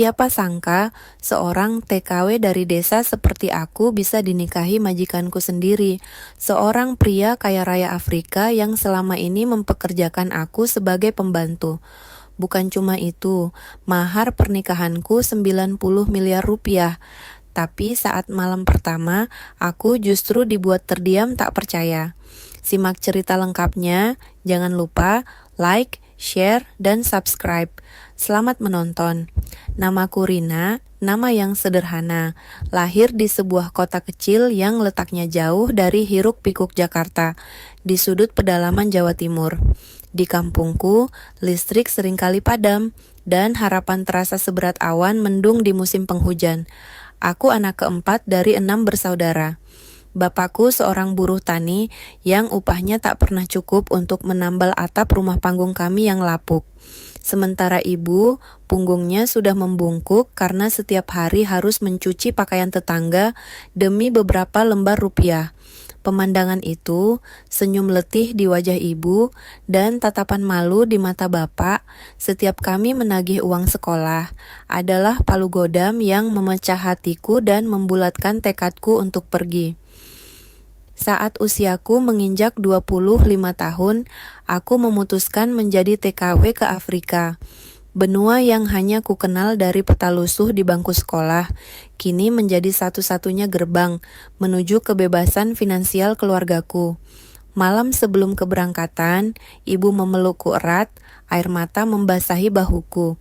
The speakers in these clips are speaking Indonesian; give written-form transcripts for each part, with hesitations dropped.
Siapa sangka seorang TKW dari desa seperti aku bisa dinikahi majikanku sendiri, seorang pria kaya raya Afrika yang selama ini mempekerjakan aku sebagai pembantu. Bukan cuma itu, mahar pernikahanku 90 miliar rupiah. Tapi saat malam pertama, aku justru dibuat terdiam tak percaya. Simak cerita lengkapnya, jangan lupa like, share, dan subscribe. Selamat menonton. Namaku Rina, nama yang sederhana. Lahir di sebuah kota kecil yang letaknya jauh dari hiruk-pikuk Jakarta, di sudut pedalaman Jawa Timur. Di kampungku, listrik seringkali padam, dan harapan terasa seberat awan mendung di musim penghujan. Aku anak keempat dari 6 bersaudara. Bapakku seorang buruh tani yang upahnya tak pernah cukup untuk menambal atap rumah panggung kami yang lapuk. Sementara ibu, punggungnya sudah membungkuk karena setiap hari harus mencuci pakaian tetangga demi beberapa lembar rupiah. Pemandangan itu, senyum letih di wajah ibu, dan tatapan malu di mata bapak setiap kami menagih uang sekolah adalah palu godam yang memecah hatiku dan membulatkan tekadku untuk pergi. Saat usiaku menginjak 25 tahun, aku memutuskan menjadi TKW ke Afrika. Benua yang hanya ku kenal dari peta lusuh di bangku sekolah, kini menjadi satu-satunya gerbang menuju kebebasan finansial keluargaku. Malam sebelum keberangkatan, ibu memelukku erat, air mata membasahi bahuku.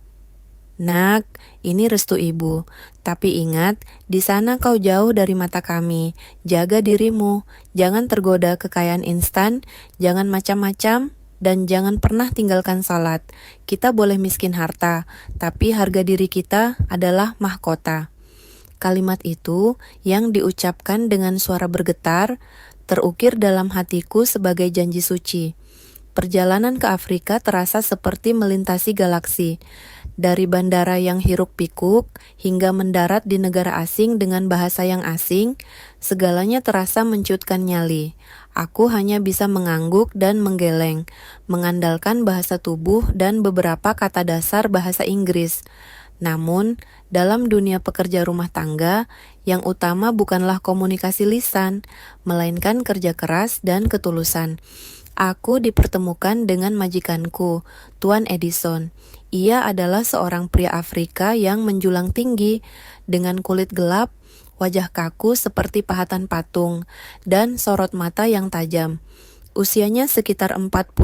Nak, ini restu ibu. Tapi ingat, di sana kau jauh dari mata kami. Jaga dirimu, jangan tergoda kekayaan instan, jangan macam-macam, dan jangan pernah tinggalkan salat. Kita boleh miskin harta, tapi harga diri kita adalah mahkota. Kalimat itu yang diucapkan dengan suara bergetar, terukir dalam hatiku sebagai janji suci. Perjalanan ke Afrika terasa seperti melintasi galaksi. Dari bandara yang hiruk-pikuk hingga mendarat di negara asing dengan bahasa yang asing, segalanya terasa mencuutkan nyali. Aku hanya bisa mengangguk dan menggeleng, mengandalkan bahasa tubuh dan beberapa kata dasar bahasa Inggris. Namun, dalam dunia pekerja rumah tangga, yang utama bukanlah komunikasi lisan, melainkan kerja keras dan ketulusan. Aku dipertemukan dengan majikanku, Tuan Edison. Ia adalah seorang pria Afrika yang menjulang tinggi, dengan kulit gelap, wajah kaku seperti pahatan patung, dan sorot mata yang tajam. Usianya sekitar 45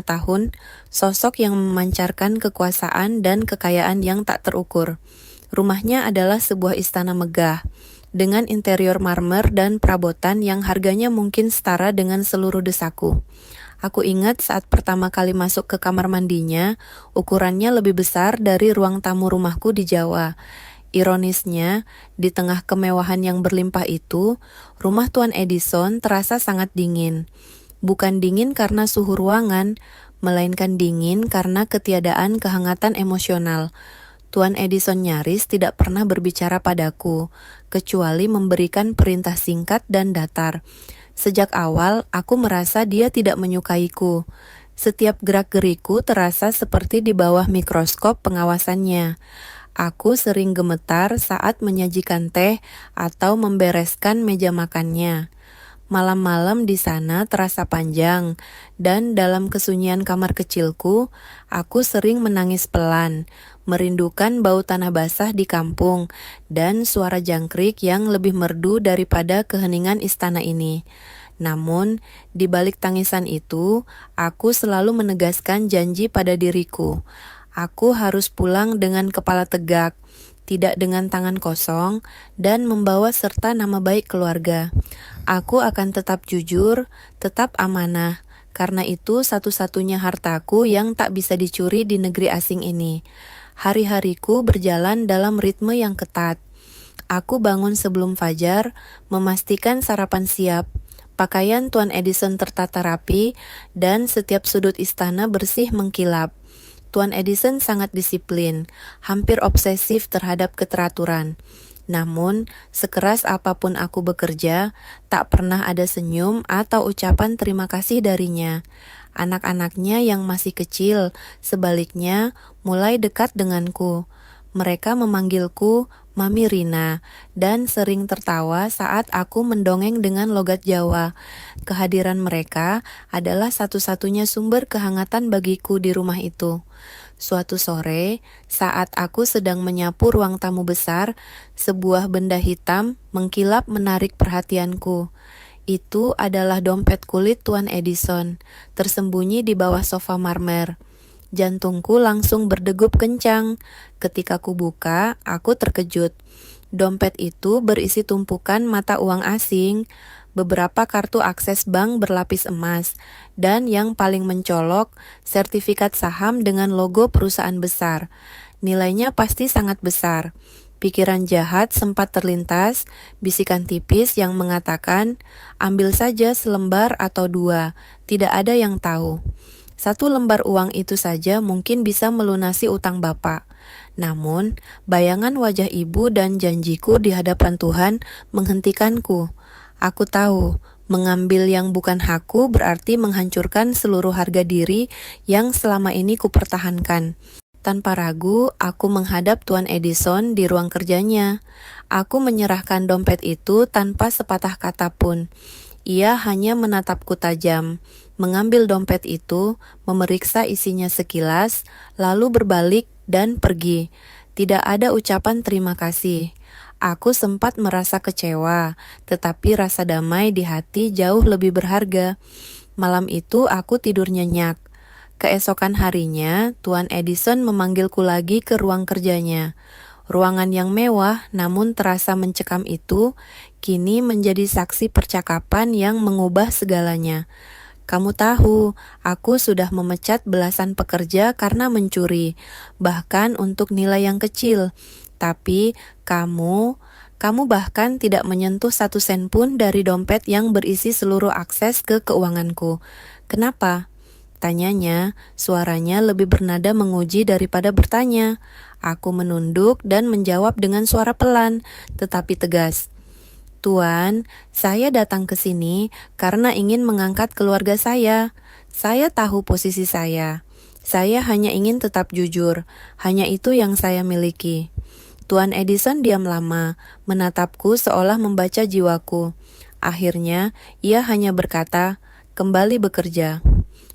tahun, sosok yang memancarkan kekuasaan dan kekayaan yang tak terukur. Rumahnya adalah sebuah istana megah, dengan interior marmer dan perabotan yang harganya mungkin setara dengan seluruh desaku. Aku ingat saat pertama kali masuk ke kamar mandinya, ukurannya lebih besar dari ruang tamu rumahku di Jawa. Ironisnya, di tengah kemewahan yang berlimpah itu, rumah Tuan Edison terasa sangat dingin. Bukan dingin karena suhu ruangan, melainkan dingin karena ketiadaan kehangatan emosional. Tuan Edison nyaris tidak pernah berbicara padaku, kecuali memberikan perintah singkat dan datar. Sejak awal, aku merasa dia tidak menyukaiku. Setiap gerak-geriku terasa seperti di bawah mikroskop pengawasannya. Aku sering gemetar saat menyajikan teh atau membereskan meja makannya. Malam-malam di sana terasa panjang, dan dalam kesunyian kamar kecilku, aku sering menangis pelan, merindukan bau tanah basah di kampung, dan suara jangkrik yang lebih merdu daripada keheningan istana ini. Namun, di balik tangisan itu, aku selalu menegaskan janji pada diriku. Aku harus pulang dengan kepala tegak, tidak dengan tangan kosong, dan membawa serta nama baik keluarga. Aku akan tetap jujur, tetap amanah, karena itu satu-satunya hartaku yang tak bisa dicuri di negeri asing ini. Hari-hariku berjalan dalam ritme yang ketat. Aku bangun sebelum fajar, memastikan sarapan siap, pakaian Tuan Edison tertata rapi, dan setiap sudut istana bersih mengkilap. Tuan Edison sangat disiplin, hampir obsesif terhadap keteraturan. Namun, sekeras apapun aku bekerja, tak pernah ada senyum atau ucapan terima kasih darinya. Anak-anaknya yang masih kecil, sebaliknya, mulai dekat denganku. Mereka memanggilku Mami Rina dan sering tertawa saat aku mendongeng dengan logat Jawa. Kehadiran mereka adalah satu-satunya sumber kehangatan bagiku di rumah itu. Suatu sore, saat aku sedang menyapu ruang tamu besar, sebuah benda hitam mengkilap menarik perhatianku. Itu adalah dompet kulit Tuan Edison, tersembunyi di bawah sofa marmer. Jantungku langsung berdegup kencang. Ketika ku buka, aku terkejut. Dompet itu berisi tumpukan mata uang asing, beberapa kartu akses bank berlapis emas, dan yang paling mencolok, sertifikat saham dengan logo perusahaan besar. Nilainya pasti sangat besar. Pikiran jahat sempat terlintas, bisikan tipis yang mengatakan, ambil saja selembar atau dua, tidak ada yang tahu. Satu lembar uang itu saja mungkin bisa melunasi utang bapak. Namun, bayangan wajah ibu dan janjiku di hadapan Tuhan menghentikanku. Aku tahu, mengambil yang bukan hakku berarti menghancurkan seluruh harga diri yang selama ini kupertahankan. Tanpa ragu, aku menghadap Tuan Edison di ruang kerjanya. Aku menyerahkan dompet itu tanpa sepatah kata pun. Ia hanya menatapku tajam, mengambil dompet itu, memeriksa isinya sekilas, lalu berbalik dan pergi. Tidak ada ucapan terima kasih. Aku sempat merasa kecewa, tetapi rasa damai di hati jauh lebih berharga. Malam itu aku tidur nyenyak. Keesokan harinya, Tuan Edison memanggilku lagi ke ruang kerjanya. Ruangan yang mewah namun terasa mencekam itu kini menjadi saksi percakapan yang mengubah segalanya. Kamu tahu, aku sudah memecat belasan pekerja karena mencuri, bahkan untuk nilai yang kecil. Tapi kamu bahkan tidak menyentuh 1 sen pun dari dompet yang berisi seluruh akses ke keuanganku. Kenapa? Tanyanya, suaranya lebih bernada menguji daripada bertanya. Aku menunduk dan menjawab dengan suara pelan, tetapi tegas. Tuan, saya datang ke sini karena ingin mengangkat keluarga saya. Saya tahu posisi saya. Saya hanya ingin tetap jujur. Hanya itu yang saya miliki. Tuan Edison diam lama, menatapku seolah membaca jiwaku. Akhirnya, ia hanya berkata, kembali bekerja.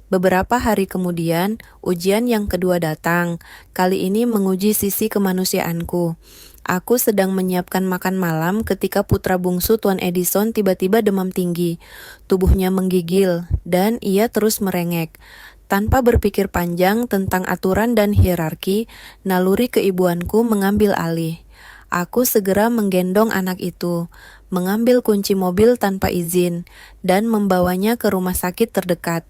Beberapa hari kemudian, ujian yang kedua datang. Kali ini menguji sisi kemanusiaanku. Aku sedang menyiapkan makan malam ketika putra bungsu Tuan Edison tiba-tiba demam tinggi. Tubuhnya menggigil, dan ia terus merengek. Tanpa berpikir panjang tentang aturan dan hierarki, naluri keibuanku mengambil alih. Aku segera menggendong anak itu, mengambil kunci mobil tanpa izin, dan membawanya ke rumah sakit terdekat.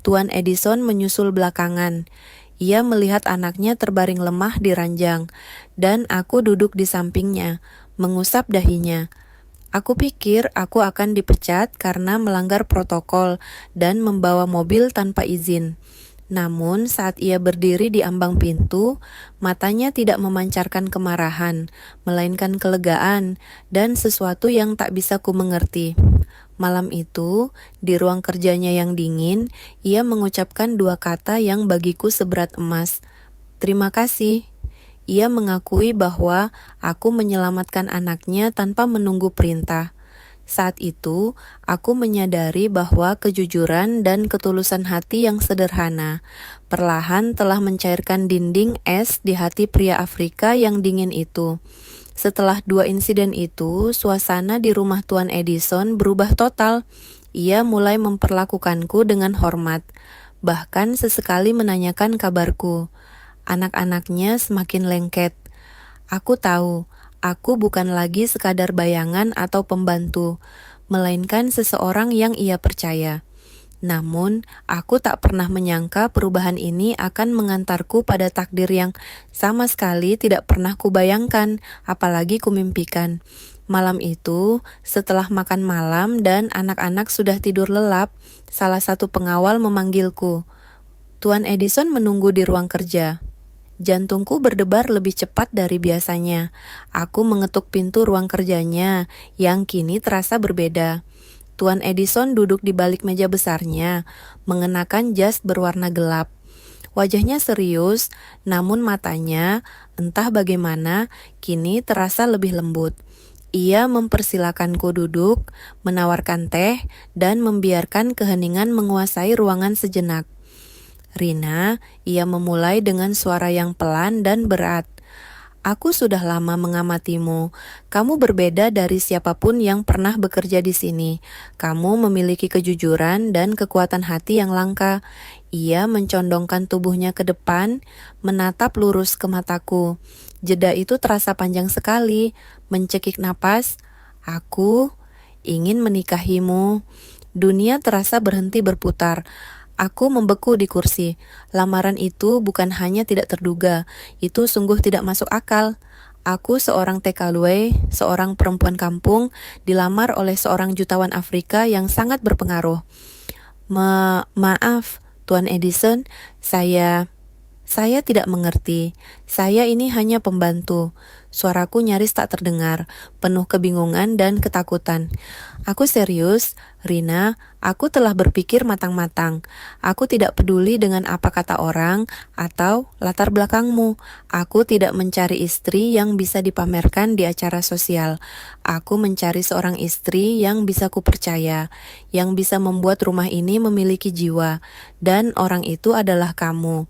Tuan Edison menyusul belakangan. Ia melihat anaknya terbaring lemah di ranjang, dan aku duduk di sampingnya, mengusap dahinya. Aku pikir aku akan dipecat karena melanggar protokol dan membawa mobil tanpa izin. Namun saat ia berdiri di ambang pintu, matanya tidak memancarkan kemarahan, melainkan kelegaan dan sesuatu yang tak bisa ku mengerti. Malam itu, di ruang kerjanya yang dingin, ia mengucapkan 2 kata yang bagiku seberat emas. Terima kasih. Ia mengakui bahwa aku menyelamatkan anaknya tanpa menunggu perintah. Saat itu, aku menyadari bahwa kejujuran dan ketulusan hati yang sederhana perlahan telah mencairkan dinding es di hati pria Afrika yang dingin itu. Setelah 2 insiden itu, suasana di rumah Tuan Edison berubah total. Ia mulai memperlakukanku dengan hormat, bahkan sesekali menanyakan kabarku. Anak-anaknya semakin lengket. Aku tahu, aku bukan lagi sekadar bayangan atau pembantu, melainkan seseorang yang ia percaya. Namun, aku tak pernah menyangka perubahan ini akan mengantarku pada takdir yang sama sekali tidak pernah kubayangkan, apalagi kumimpikan. Malam itu, setelah makan malam dan anak-anak sudah tidur lelap, salah satu pengawal memanggilku. Tuan Edison menunggu di ruang kerja. Jantungku berdebar lebih cepat dari biasanya. Aku mengetuk pintu ruang kerjanya, yang kini terasa berbeda. Tuan Edison duduk di balik meja besarnya, mengenakan jas berwarna gelap. Wajahnya serius, namun matanya, entah bagaimana, kini terasa lebih lembut. Ia mempersilakanku duduk, menawarkan teh, dan membiarkan keheningan menguasai ruangan sejenak. Rina, ia memulai dengan suara yang pelan dan berat. Aku sudah lama mengamatimu. Kamu berbeda dari siapapun yang pernah bekerja di sini. Kamu memiliki kejujuran dan kekuatan hati yang langka. Ia mencondongkan tubuhnya ke depan, menatap lurus ke mataku. Jeda itu terasa panjang sekali. Mencekik napas. Aku ingin menikahimu. Dunia terasa berhenti berputar. Aku membeku di kursi. Lamaran itu bukan hanya tidak terduga, itu sungguh tidak masuk akal. Aku seorang TKW, seorang perempuan kampung, dilamar oleh seorang jutawan Afrika yang sangat berpengaruh. Maaf, Tuan Edison, saya tidak mengerti. Saya ini hanya pembantu. Suaraku nyaris tak terdengar, penuh kebingungan dan ketakutan. Aku serius, Rina, aku telah berpikir matang-matang. Aku tidak peduli dengan apa kata orang atau latar belakangmu. Aku tidak mencari istri yang bisa dipamerkan di acara sosial. Aku mencari seorang istri yang bisa kupercaya, yang bisa membuat rumah ini memiliki jiwa, dan orang itu adalah kamu.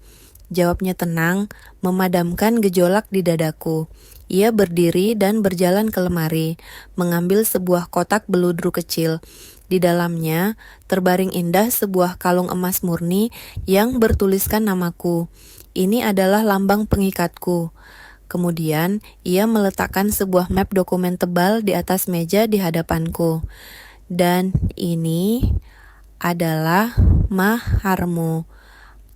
Jawabnya tenang, memadamkan gejolak di dadaku. Ia berdiri dan berjalan ke lemari, mengambil sebuah kotak beludru kecil. Di dalamnya, terbaring indah sebuah kalung emas murni yang bertuliskan namaku. Ini adalah lambang pengikatku. Kemudian, ia meletakkan sebuah map dokumen tebal di atas meja di hadapanku. Dan ini adalah maharmu.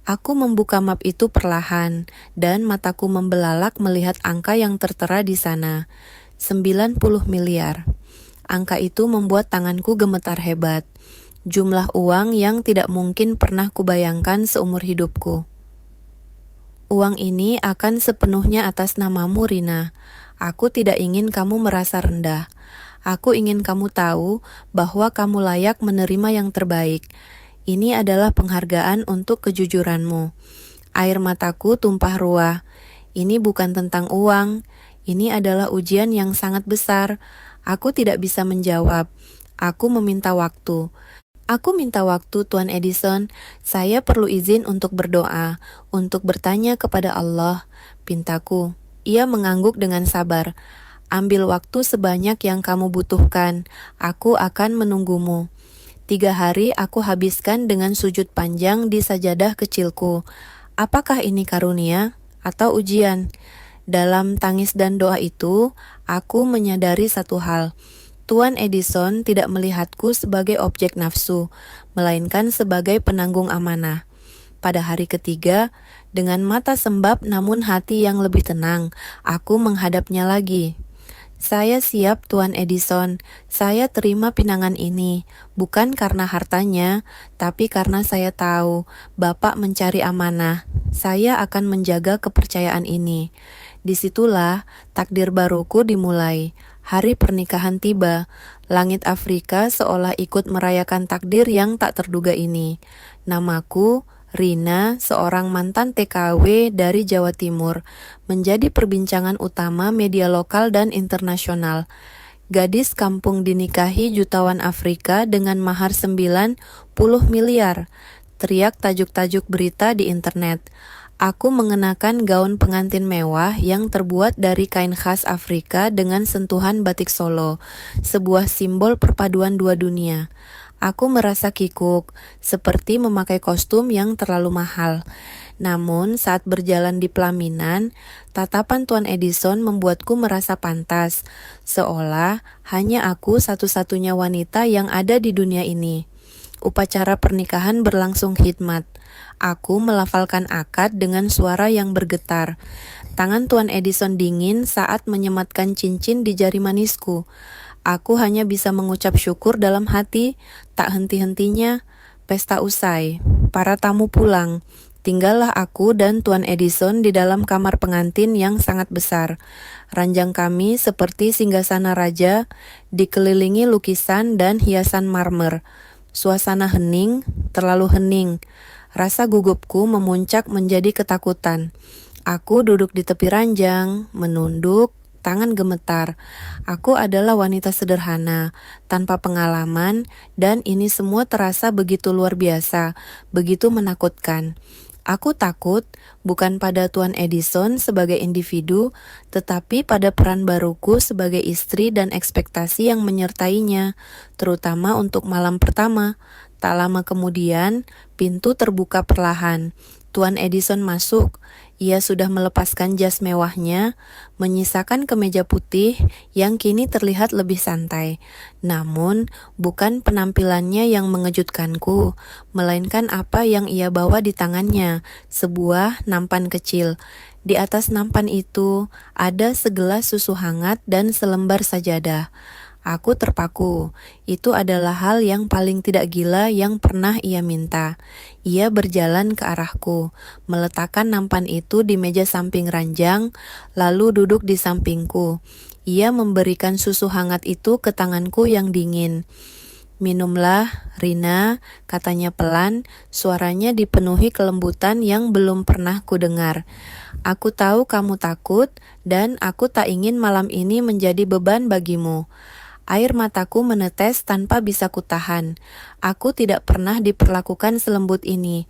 Aku membuka map itu perlahan, dan mataku membelalak melihat angka yang tertera di sana. 90 miliar. Angka itu membuat tanganku gemetar hebat. Jumlah uang yang tidak mungkin pernah kubayangkan seumur hidupku. Uang ini akan sepenuhnya atas namamu, Rina. Aku tidak ingin kamu merasa rendah. Aku ingin kamu tahu bahwa kamu layak menerima yang terbaik. Ini adalah penghargaan untuk kejujuranmu. Air mataku tumpah ruah. Ini bukan tentang uang. Ini adalah ujian yang sangat besar. Aku tidak bisa menjawab. Aku meminta waktu. Aku minta waktu, Tuan Edison. Saya perlu izin untuk berdoa, untuk bertanya kepada Allah. Pintaku. Ia mengangguk dengan sabar. Ambil waktu sebanyak yang kamu butuhkan. Aku akan menunggumu. 3 hari aku habiskan dengan sujud panjang di sajadah kecilku. Apakah ini karunia atau ujian? Dalam tangis dan doa itu, aku menyadari satu hal. Tuan Edison tidak melihatku sebagai objek nafsu, melainkan sebagai penanggung amanah. Pada hari ketiga, dengan mata sembab namun hati yang lebih tenang, aku menghadapnya lagi. Saya siap, Tuan Edison. Saya terima pinangan ini, bukan karena hartanya, tapi karena saya tahu Bapak mencari amanah. Saya akan menjaga kepercayaan ini. Disitulah takdir baruku dimulai. Hari pernikahan tiba. Langit Afrika seolah ikut merayakan takdir yang tak terduga ini. Namaku Rina, seorang mantan TKW dari Jawa Timur, menjadi perbincangan utama media lokal dan internasional. Gadis kampung dinikahi jutawan Afrika dengan mahar 90 miliar. Teriak tajuk-tajuk berita di internet. Aku mengenakan gaun pengantin mewah yang terbuat dari kain khas Afrika dengan sentuhan batik Solo, sebuah simbol perpaduan dua dunia. Aku merasa kikuk, seperti memakai kostum yang terlalu mahal. Namun saat berjalan di pelaminan, tatapan Tuan Edison membuatku merasa pantas, seolah hanya aku satu-satunya wanita yang ada di dunia ini. Upacara pernikahan berlangsung khidmat. Aku melafalkan akad dengan suara yang bergetar. Tangan Tuan Edison dingin saat menyematkan cincin di jari manisku. Aku hanya bisa mengucap syukur dalam hati, tak henti-hentinya. Pesta usai, para tamu pulang. Tinggallah aku dan Tuan Edison di dalam kamar pengantin yang sangat besar. Ranjang kami seperti singgasana raja, dikelilingi lukisan dan hiasan marmer. Suasana hening, terlalu hening. Rasa gugupku memuncak menjadi ketakutan. Aku duduk di tepi ranjang, menunduk, tangan gemetar. Aku adalah wanita sederhana, tanpa pengalaman, dan ini semua terasa begitu luar biasa, begitu menakutkan. Aku takut bukan pada Tuan Edison sebagai individu, tetapi pada peran baruku sebagai istri dan ekspektasi yang menyertainya, terutama untuk malam pertama. Tak lama kemudian, pintu terbuka perlahan. Tuan Edison masuk. Ia sudah melepaskan jas mewahnya, menyisakan kemeja putih yang kini terlihat lebih santai. Namun, bukan penampilannya yang mengejutkanku, melainkan apa yang ia bawa di tangannya, sebuah nampan kecil. Di atas nampan itu, ada segelas susu hangat dan selembar sajadah. Aku terpaku. Itu adalah hal yang paling tidak gila yang pernah ia minta. Ia berjalan ke arahku, meletakkan nampan itu di meja samping ranjang, lalu duduk di sampingku. Ia memberikan susu hangat itu ke tanganku yang dingin. "Minumlah, Rina," katanya pelan, suaranya dipenuhi kelembutan yang belum pernah kudengar. "Aku tahu kamu takut, dan aku tak ingin malam ini menjadi beban bagimu." Air mataku menetes tanpa bisa kutahan. Aku tidak pernah diperlakukan selembut ini.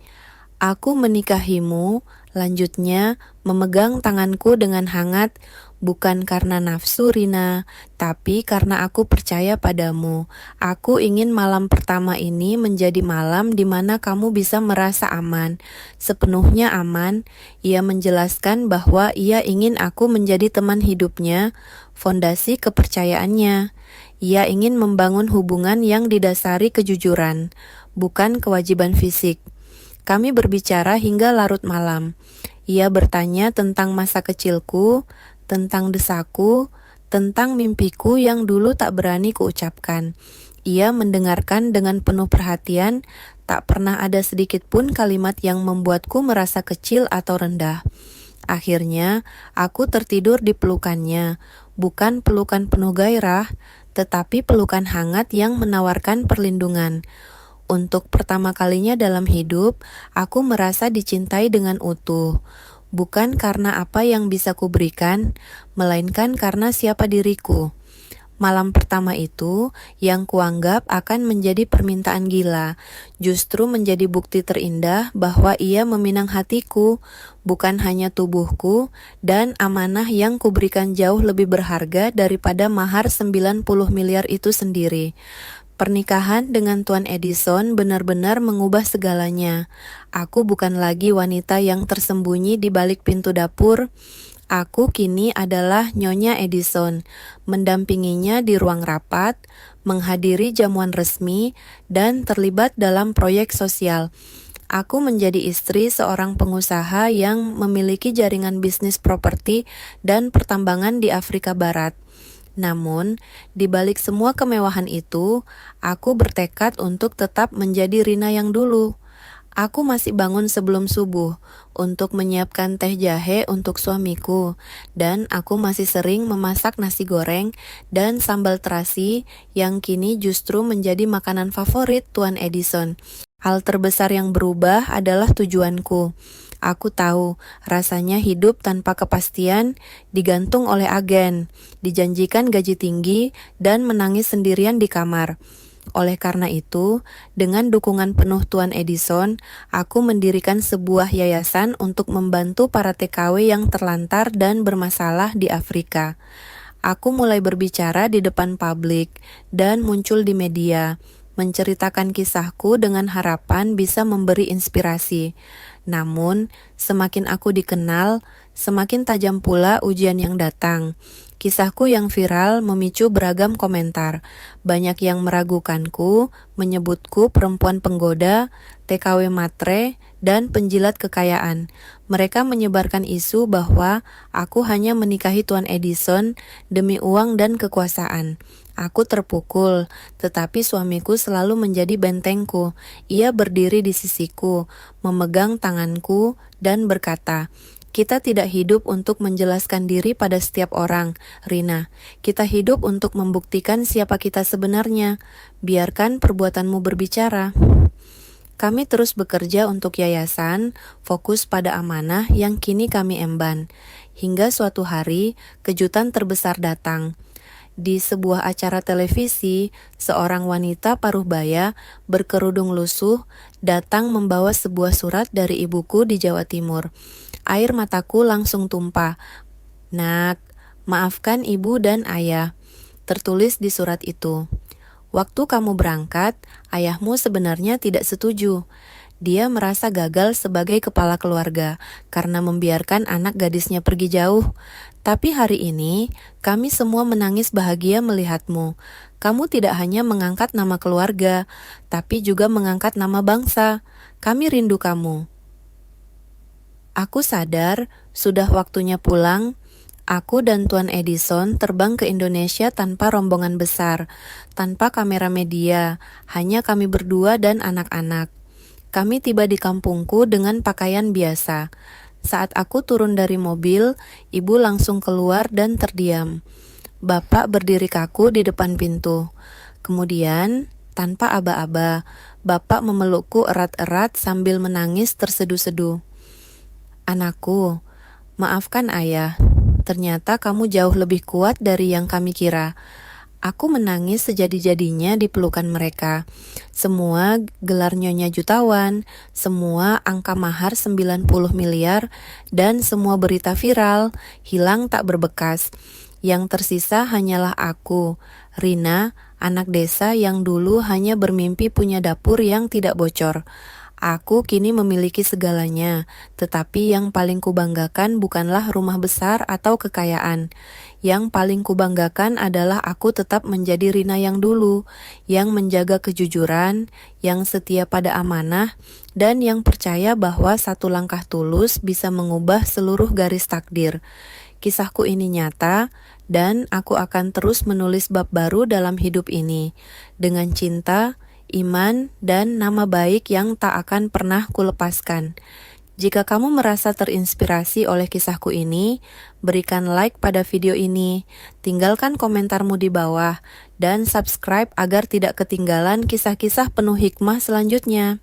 "Aku menikahimu," lanjutnya, memegang tanganku dengan hangat, "bukan karena nafsu, Rina, tapi karena aku percaya padamu. Aku ingin malam pertama ini menjadi malam di mana kamu bisa merasa aman, sepenuhnya aman." Ia menjelaskan bahwa ia ingin aku menjadi teman hidupnya, fondasi kepercayaannya. Ia ingin membangun hubungan yang didasari kejujuran, bukan kewajiban fisik. Kami berbicara hingga larut malam. Ia bertanya tentang masa kecilku, tentang desaku, tentang mimpiku yang dulu tak berani kuucapkan. Ia mendengarkan dengan penuh perhatian, tak pernah ada sedikit pun kalimat yang membuatku merasa kecil atau rendah. Akhirnya, aku tertidur di pelukannya, bukan pelukan penuh gairah, tetapi pelukan hangat yang menawarkan perlindungan. Untuk pertama kalinya dalam hidup, aku merasa dicintai dengan utuh. Bukan karena apa yang bisa kuberikan, melainkan karena siapa diriku. Malam pertama itu, yang kuanggap akan menjadi permintaan gila, justru menjadi bukti terindah bahwa ia meminang hatiku, bukan hanya tubuhku, dan amanah yang kuberikan jauh lebih berharga daripada mahar 90 miliar itu sendiri. Pernikahan dengan Tuan Edison benar-benar mengubah segalanya. Aku bukan lagi wanita yang tersembunyi di balik pintu dapur. Aku kini adalah Nyonya Edison, mendampinginya di ruang rapat, menghadiri jamuan resmi, dan terlibat dalam proyek sosial. Aku menjadi istri seorang pengusaha yang memiliki jaringan bisnis properti dan pertambangan di Afrika Barat. Namun, di balik semua kemewahan itu, aku bertekad untuk tetap menjadi Rina yang dulu. Aku masih bangun sebelum subuh untuk menyiapkan teh jahe untuk suamiku, dan aku masih sering memasak nasi goreng dan sambal terasi yang kini justru menjadi makanan favorit Tuan Edison. Hal terbesar yang berubah adalah tujuanku. Aku tahu rasanya hidup tanpa kepastian, digantung oleh agen, dijanjikan gaji tinggi, dan menangis sendirian di kamar. Oleh karena itu, dengan dukungan penuh Tuan Edison, aku mendirikan sebuah yayasan untuk membantu para TKW yang terlantar dan bermasalah di Afrika. Aku mulai berbicara di depan publik dan muncul di media, menceritakan kisahku dengan harapan bisa memberi inspirasi. Namun, semakin aku dikenal, semakin tajam pula ujian yang datang. Kisahku yang viral memicu beragam komentar. Banyak yang meragukanku, menyebutku perempuan penggoda, TKW matre, dan penjilat kekayaan. Mereka menyebarkan isu bahwa aku hanya menikahi Tuan Edison demi uang dan kekuasaan. Aku terpukul, tetapi suamiku selalu menjadi bentengku. Ia berdiri di sisiku, memegang tanganku, dan berkata, "Kita tidak hidup untuk menjelaskan diri pada setiap orang, Rina. Kita hidup untuk membuktikan siapa kita sebenarnya. Biarkan perbuatanmu berbicara." Kami terus bekerja untuk yayasan, fokus pada amanah yang kini kami emban. Hingga suatu hari, kejutan terbesar datang. Di sebuah acara televisi, seorang wanita paruh baya berkerudung lusuh datang membawa sebuah surat dari ibuku di Jawa Timur. Air mataku langsung tumpah. "Nak, maafkan ibu dan ayah," tertulis di surat itu. "Waktu kamu berangkat, ayahmu sebenarnya tidak setuju. Dia merasa gagal sebagai kepala keluarga karena membiarkan anak gadisnya pergi jauh. Tapi hari ini, kami semua menangis bahagia melihatmu. Kamu tidak hanya mengangkat nama keluarga, tapi juga mengangkat nama bangsa. Kami rindu kamu." Aku sadar, sudah waktunya pulang. Aku dan Tuan Edison terbang ke Indonesia tanpa rombongan besar, tanpa kamera media, hanya kami berdua dan anak-anak. Kami tiba di kampungku dengan pakaian biasa. Saat aku turun dari mobil, ibu langsung keluar dan terdiam. Bapak berdiri kaku di depan pintu. Kemudian, tanpa aba-aba, bapak memelukku erat-erat sambil menangis terseduh-seduh. "Anakku, maafkan ayah. Ternyata kamu jauh lebih kuat dari yang kami kira." Aku menangis sejadi-jadinya di pelukan mereka. Semua gelar nyonya jutawan, semua angka mahar 90 miliar, dan semua berita viral hilang tak berbekas. Yang tersisa hanyalah aku, Rina, anak desa yang dulu hanya bermimpi punya dapur yang tidak bocor. Aku kini memiliki segalanya, tetapi yang paling kubanggakan bukanlah rumah besar atau kekayaan. Yang paling kubanggakan adalah aku tetap menjadi Rina yang dulu, yang menjaga kejujuran, yang setia pada amanah, dan yang percaya bahwa satu langkah tulus bisa mengubah seluruh garis takdir. Kisahku ini nyata, dan aku akan terus menulis bab baru dalam hidup ini, dengan cinta, iman, dan nama baik yang tak akan pernah kulepaskan. Jika kamu merasa terinspirasi oleh kisahku ini, berikan like pada video ini, tinggalkan komentarmu di bawah, dan subscribe agar tidak ketinggalan kisah-kisah penuh hikmah selanjutnya.